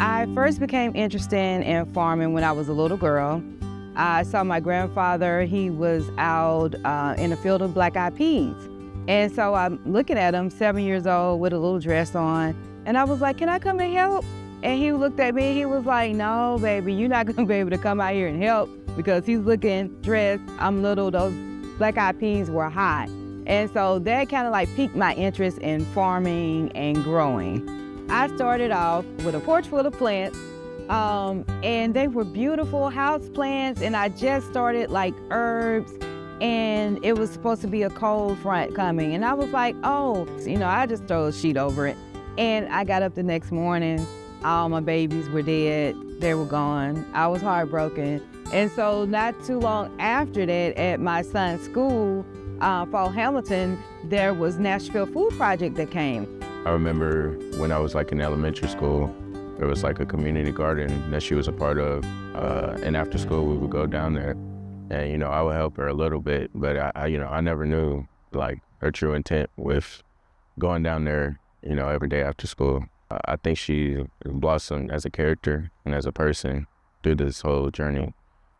I first became interested in farming when I was a little girl. I saw my grandfather, he was out in a field of black-eyed peas. And so I'm looking at him, 7 years old with a little dress on. And I was like, can I come and help? And he looked at me, he was like, no, baby, you're not gonna be able to come out here and help, because he's looking dressed, I'm little, those black-eyed peas were hot. And so that kind of like piqued my interest in farming and growing. I started off with a porch full of plants, and they were beautiful house plants, and I just started like herbs, and it was supposed to be a cold front coming, and I was like, oh, I just throw a sheet over it. And I got up the next morning, all my babies were dead, they were gone. I was heartbroken. And so not too long after that, at my son's school, Fall Hamilton, there was Nashville Food Project that came. I remember when I was like in elementary school, there was like a community garden that she was a part of, and after school we would go down there, and I would help her a little bit, but I never knew like her true intent with going down there, every day after school. I think she blossomed as a character and as a person through this whole journey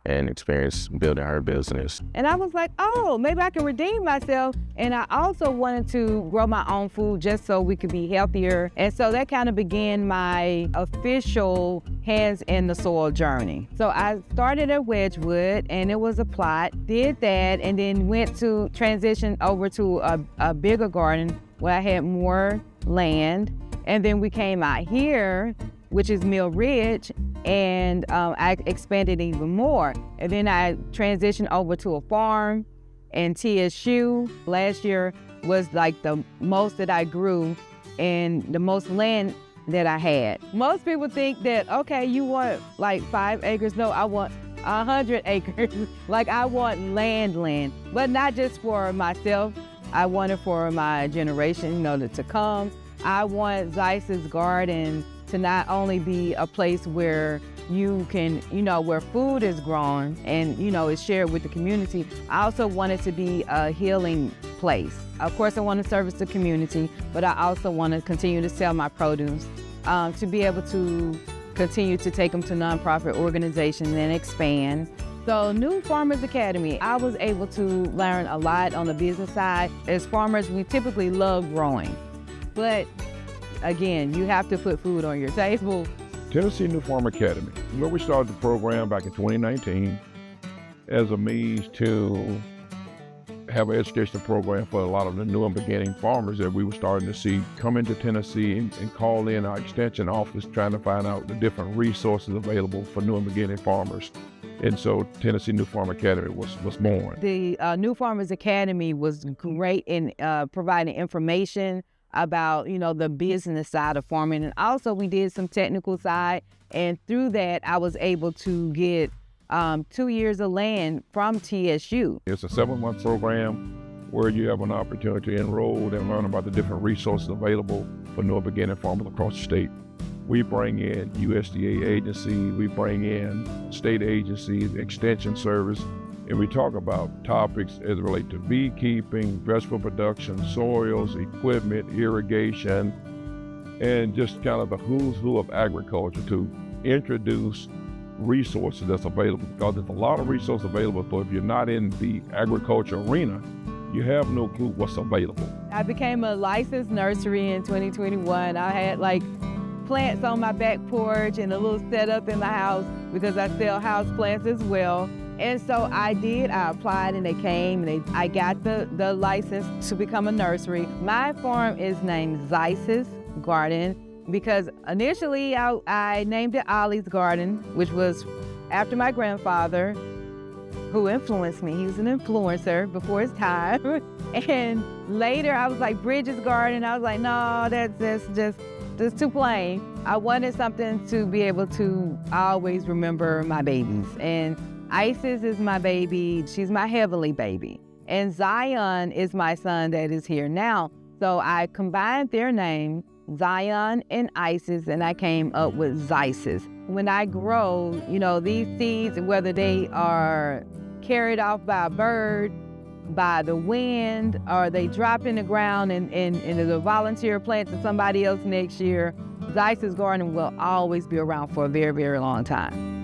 and experience building her business. And I was like, oh, maybe I can redeem myself. And I also wanted to grow my own food just so we could be healthier. And so that kind of began my official hands in the soil journey. So I started at Wedgwood, and it was a plot, did that, and then went to transition over to a bigger garden where I had more land. And then we came out here, which is Mill Ridge, and I expanded even more. And then I transitioned over to a farm in TSU. Last year was like the most that I grew and the most land that I had. Most people think that, okay, you want like 5 acres. No, I want 100 acres. Like I want land, but not just for myself. I want it for my generation, to come. I want Zysis Garden to not only be a place where you can, where food is grown and, is shared with the community. I also want it to be a healing place. Of course, I want to service the community, but I also want to continue to sell my produce, to be able to continue to take them to nonprofit organizations and expand. So New Farmers Academy, I was able to learn a lot on the business side. As farmers, we typically love growing, but again, you have to put food on your table. Tennessee New Farm Academy, where we started the program back in 2019 as a means to have an educational program for a lot of the new and beginning farmers that we were starting to see come into Tennessee and call in our extension office trying to find out the different resources available for new and beginning farmers. And so Tennessee New Farm Academy was born. The New Farmers Academy was great in providing information about, the business side of farming. And also we did some technical side. And through that, I was able to get 2 years of land from TSU. It's a 7-month program where you have an opportunity to enroll and learn about the different resources available for new and beginning farmers across the state. We bring in USDA agencies, we bring in state agencies, extension service, and we talk about topics as it relates to beekeeping, vegetable production, soils, equipment, irrigation, and just kind of the who's who of agriculture to introduce resources that's available, because there's a lot of resources available. So if you're not in the agriculture arena, you have no clue what's available. I became a licensed nursery in 2021. I had like plants on my back porch and a little setup in my house because I sell house plants as well. And so I applied and they came and I got the license to become a nursery. My farm is named Zysis Garden because initially I named it Ollie's Garden, which was after my grandfather who influenced me. He was an influencer before his time. And later I was like Bridget's Garden. I was like, no, that's just too plain. I wanted something to be able to always remember my babies. And Isis is my baby. She's my heavenly baby. And Zion is my son that is here now. So I combined their name, Zion and Isis, and I came up with Zysis. When I grow, these seeds, whether they are carried off by a bird, by the wind, or they drop in the ground and the volunteer plant to somebody else next year, Zysis Garden will always be around for a very, very long time.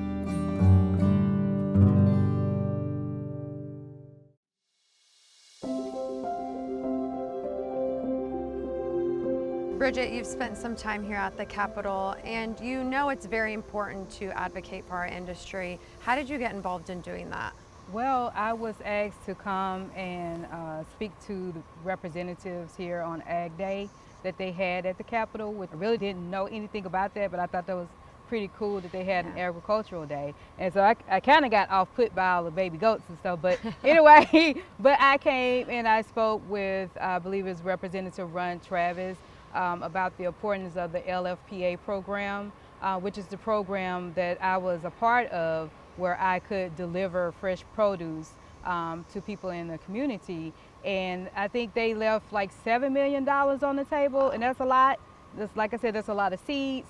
Bridget, you've spent some time here at the Capitol, and you know it's very important to advocate for our industry. How did you get involved in doing that? Well, I was asked to come and speak to the representatives here on Ag Day that they had at the Capitol, which I really didn't know anything about that, but I thought that was pretty cool that they had an agricultural day. And so I kind of got off put by all the baby goats and stuff, but anyway, but I came and I spoke with, I believe it's Representative Ron Travis, about the importance of the LFPA program, which is the program that I was a part of, where I could deliver fresh produce to people in the community. And I think they left like $7 million on the table, and that's a lot. That's, like I said, that's a lot of seeds,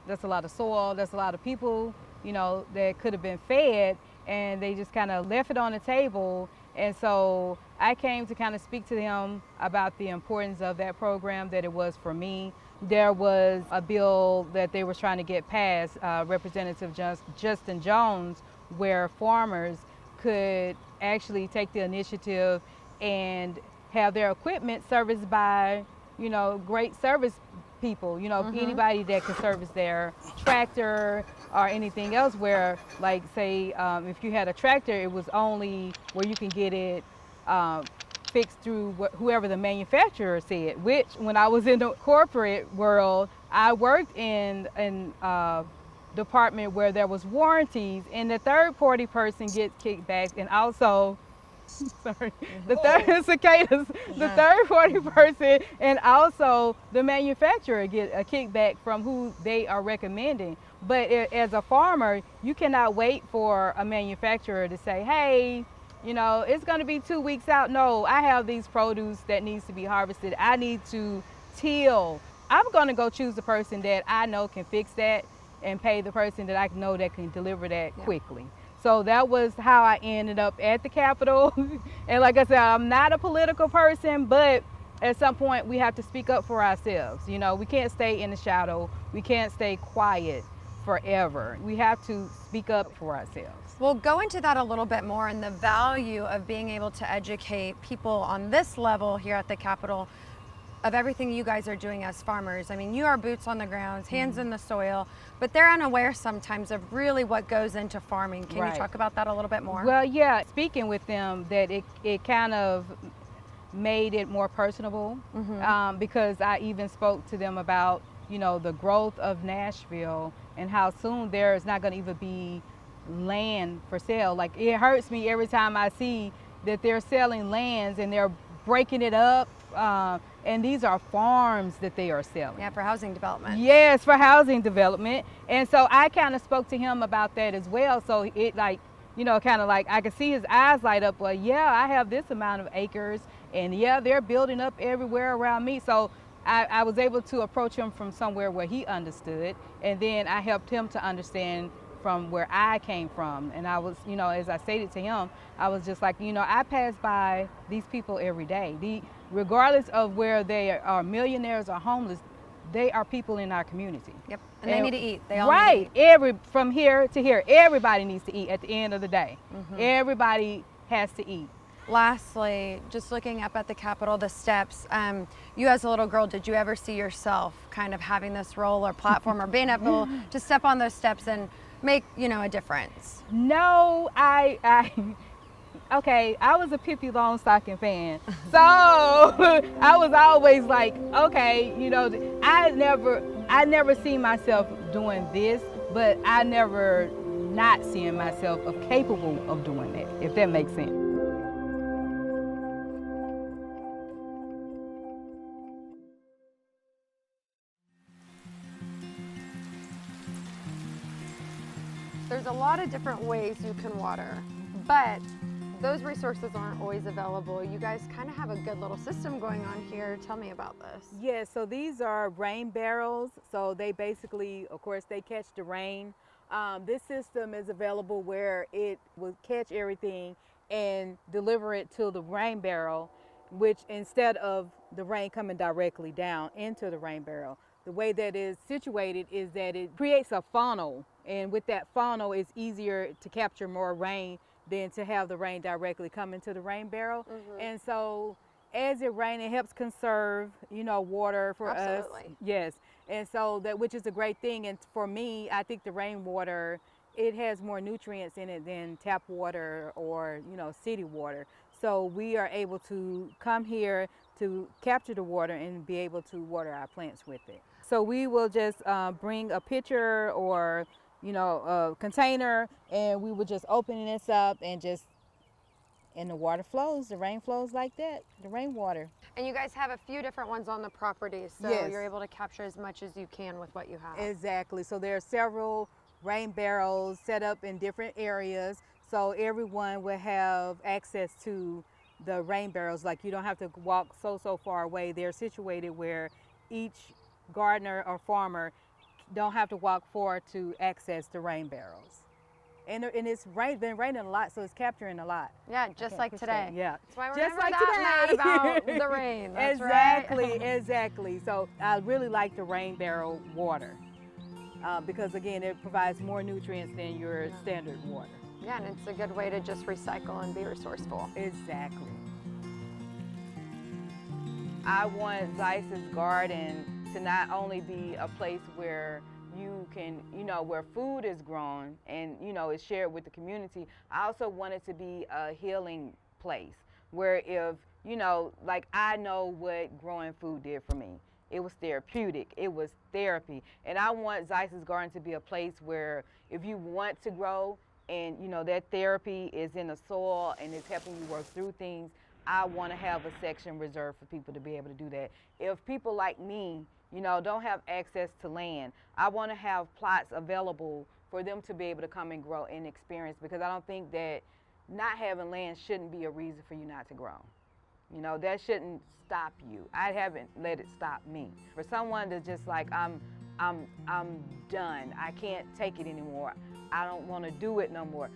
that's a lot of soil, that's a lot of people, you know, that could have been fed, and they just kind of left it on the table. And so I came to kind of speak to them about the importance of that program, that it was for me. There was a bill that they were trying to get passed, Representative Justin Jones, where farmers could actually take the initiative and have their equipment serviced by, you know, great service people, you know, anybody that could service their tractor or anything else, where, like, say, if you had a tractor, it was only where you can get it fixed through whoever the manufacturer said, which when I was in the corporate world, I worked in department where there was warranties, and the third party person gets kickbacks, and also sorry, the third cicadas, the third party person, and also the manufacturer get a kickback from who they are recommending. But as a farmer, you cannot wait for a manufacturer to say, hey, you know, it's going to be 2 weeks out. No, I have these produce that needs to be harvested. I need to till. I'm going to go choose the person that I know can fix that and pay the person that I know that can deliver that quickly. So that was how I ended up at the Capitol. And like I said, I'm not a political person, but at some point we have to speak up for ourselves. You know, we can't stay in the shadow. We can't stay quiet forever. We have to speak up for ourselves. We'll go into that a little bit more, and the value of being able to educate people on this level here at the Capitol of everything you guys are doing as farmers. I mean, you are boots on the ground, hands in the soil, but they're unaware sometimes of really what goes into farming. Can you talk about that a little bit more? Well, yeah, speaking with them, that it kind of made it more personable, because I even spoke to them about, you know, the growth of Nashville and how soon there is not going to even be land for sale. Like, it hurts me every time I see that they're selling lands and they're breaking it up. And these are farms that they are selling. Yeah, for housing development. Yes, for housing development. And so I kind of spoke to him about that as well. So it, like, you know, kind of like I could see his eyes light up. Well, yeah, I have this amount of acres, and yeah, they're building up everywhere around me. So I was able to approach him from somewhere where he understood, and then I helped him to understand from where I came from. And I was, you know, as I stated to him, I was just like, you know, I pass by these people every day. Regardless of where they are millionaires or homeless, they are people in our community. Yep, and they need to eat. They all need to eat. From here to here, everybody needs to eat at the end of the day. Everybody has to eat. Lastly, just looking up at the Capitol, the steps, you as a little girl, did you ever see yourself kind of having this role or platform or being able to step on those steps and make, you know, a difference? No, okay, I was a Pippi Longstocking fan. So I was always like, okay, you know, I never see myself doing this, but I never not seeing myself capable of doing that, if that makes sense. There's a lot of different ways you can water, but those resources aren't always available. You guys kind of have a good little system going on here. Tell me about this. Yeah, so these are rain barrels. So they basically, of course, they catch the rain. This system is available where it will catch everything and deliver it to the rain barrel, which instead of the rain coming directly down into the rain barrel. the way that is situated is that it creates a funnel, and with that funnel it's easier to capture more rain than to have the rain directly come into the rain barrel. And so as it rains, it helps conserve, you know, water for us. Yes. And so that, which is a great thing. And for me, I think the rainwater, it has more nutrients in it than tap water or, you know, city water. So we are able to come here to capture the water and be able to water our plants with it. So we will just bring a pitcher or, you know, a container, and we will just open this up and just, and the water flows, the rain flows like that, the rainwater. And you guys have a few different ones on the property, so you're able to capture as much as you can with what you have. Exactly. So there are several rain barrels set up in different areas, so everyone will have access to the rain barrels. Like, you don't have to walk so far away. They're situated where each gardener or farmer don't have to walk far to access the rain barrels. And it's been raining a lot, so it's capturing a lot. Yeah, just like today. Yeah. That's why we're just never like that today. mad about the rain. That's exactly, right. exactly. So I really like the rain barrel water because, again, it provides more nutrients than your standard water. Yeah, and it's a good way to just recycle and be resourceful. Exactly. I want Zysis Garden to not only be a place where you can, you know, where food is grown and, you know, is shared with the community. I also want it to be a healing place where, if, you know, like, I know what growing food did for me. It was therapeutic, it was therapy. And I want Zysis Garden to be a place where if you want to grow and, you know, that therapy is in the soil and it's helping you work through things, I want to have a section reserved for people to be able to do that. If people like me, you know, don't have access to land, I want to have plots available for them to be able to come and grow and experience, because I don't think that not having land shouldn't be a reason for you not to grow. You know, that shouldn't stop you. I haven't let it stop me. For someone that's just like, I'm done, I can't take it anymore, I don't want to do it no more.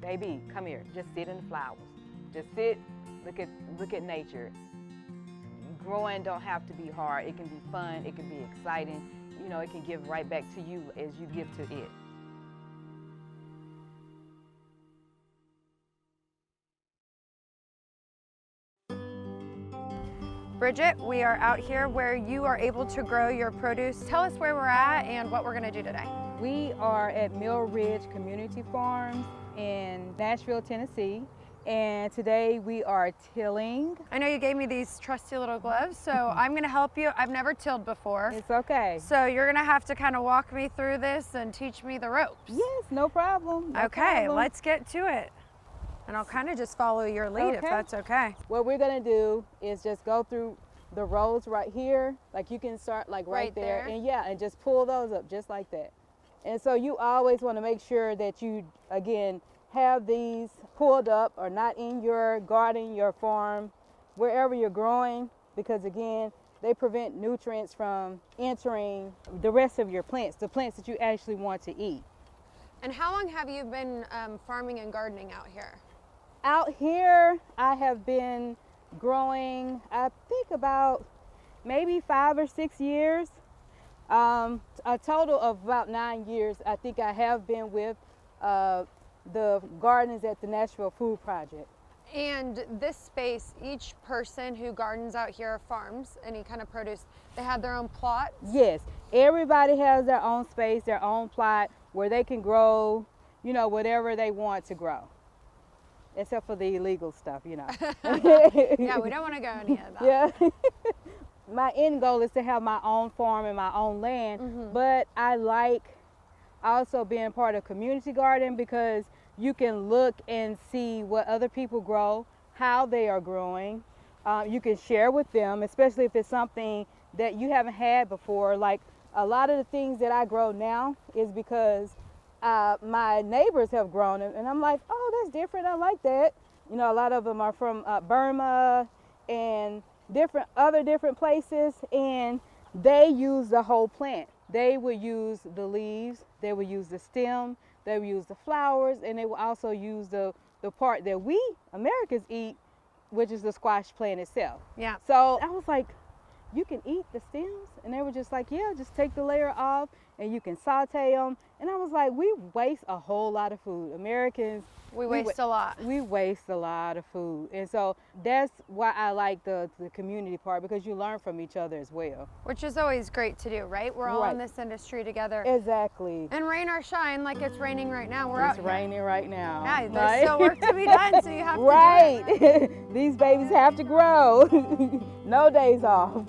Baby, come here, just sit in the flowers. Just sit, look at nature. Growing don't have to be hard. It can be fun, it can be exciting. You know, it can give right back to you as you give to it. Bridget, we are out here where you are able to grow your produce. Tell us where we're at and what we're going to do today. We are at Mill Ridge Community Farms in Nashville, Tennessee. And today we are tilling. I know you gave me these trusty little gloves, so I'm going to help you. I've never tilled before. It's okay. So you're going to have to kind of walk me through this and teach me the ropes. Yes, no problem. No okay, problem. Let's get to it. And I'll kind of just follow your lead if that's okay. What we're going to do is just go through the rows right here. Like, you can start like right there. And yeah, and just pull those up just like that. And so you always want to make sure that you, again, have these pulled up or not in your garden, your farm, wherever you're growing, because, again, they prevent nutrients from entering the rest of your plants, the plants that you actually want to eat. And how long have you been farming and gardening out here? Out here, I have been growing, I think, about maybe 5 or 6 years. A total of about 9 years, I think I have been with the gardens at the Nashville Food Project. And this space, each person who gardens out here farms any kind of produce, they have their own plots? Yes, everybody has their own space, their own plot where they can grow, you know, whatever they want to grow. Except for the illegal stuff, you know. Yeah, we don't want to go any of that. Yeah. My end goal is to have my own farm and my own land, but I like also being part of community garden because you can look and see what other people grow, how they are growing. You can share with them, especially if it's something that you haven't had before. Like, a lot of the things that I grow now is because my neighbors have grown them, and I'm like, oh, that's different, I like that. You know, a lot of them are from Burma and other different places, and they use the whole plant. They will use the leaves, they will use the stem, they will use the flowers, and they will also use the part that we Americans eat, which is the squash plant itself. Yeah. So I was like, you can eat the stems? And they were just like, yeah, just take the layer off and you can saute them. And I was like, we waste a whole lot of food. Americans, We waste a lot. we waste a lot of food. And so that's why I like the community part, because you learn from each other as well. Which is always great to do, right? We're all Right. in this industry together. Exactly. And rain or shine, like it's raining right now, we're out It's here. raining right now. Yeah, there's right? still work to be done, so you have to do it. Right. These babies have to grow. No days off.